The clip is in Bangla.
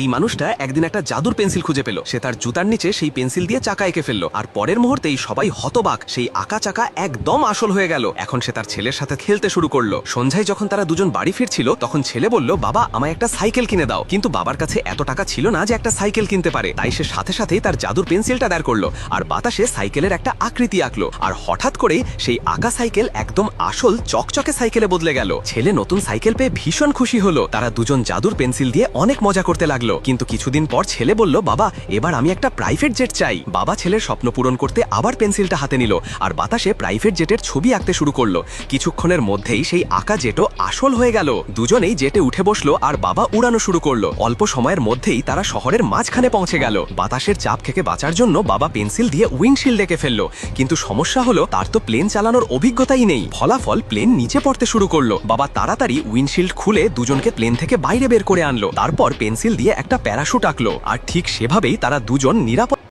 এই মানুষটা একদিন একটা জাদুর পেন্সিল খুঁজে পেল। সে তার জুতার নিচে সেই পেন্সিল দিয়ে চাকা এঁকে ফেললো, আর পরের মুহূর্তেই সবাই হতবাক, সেই আঁকা চাকা একদম আসল হয়ে গেল। এখন সে তার ছেলের সাথে খেলতে শুরু করলো। সন্ধ্যায় যখন তারা দুজন বাড়ি ফিরছিল, তখন ছেলে বলল, বাবা আমায় একটা সাইকেল কিনে দাও। কিন্তু বাবার কাছে এত টাকা ছিল না যে একটা সাইকেল কিনতে পারে। তাই সে সাথে সাথেই তার জাদুর পেন্সিলটা দাঁড় করলো আর বাতাসে সাইকেলের একটা আকৃতি আঁকলো। আর হঠাৎ করেই সেই আঁকা সাইকেল একদম আসল চকচকে সাইকেলে বদলে গেল। ছেলে নতুন সাইকেল পেয়ে ভীষণ খুশি হলো। তারা দুজন জাদুর পেন্সিল দিয়ে অনেক মজা করতে লাগলো। কিন্তু কিছুদিন পর ছেলে বলল, বাবা এবার আমি একটা প্রাইভেট জেট চাই। বাবা ছেলের স্বপ্ন পূরণ করতে আবার পেন্সিলটা হাতে নিল আর বাতাসে প্রাইভেট জেটের ছবি আঁকতে শুরু করলো। কিছুক্ষণের মধ্যেই সেই আঁকা জেটও আসল হয়ে গেল। দুজনেই জেটে উঠে বসলো আর বাবা উড়ানো শুরু করলো। অল্প সময়ের মধ্যেই তারা শহরের মাঝখানে পৌঁছে গেল। বাতাসের চাপ থেকে বাঁচার জন্য বাবা পেন্সিল দিয়ে উইন্ডশিল্ড এঁকে ফেললো। কিন্তু সমস্যা হলো, তার তো প্লেন চালানোর অভিজ্ঞতাই নেই। ফলাফল প্লেন নিচে পড়তে শুরু করলো। বাবা তাড়াতাড়ি উইন্ডশিল্ড খুলে দুজনকে প্লেন থেকে বাইরে বের করে আনলো। তারপর পেন্সিল দিয়ে একটা প্যারাশুট আঁকলো আর ঠিক সেভাবেই তারা দুজন নিরাপদ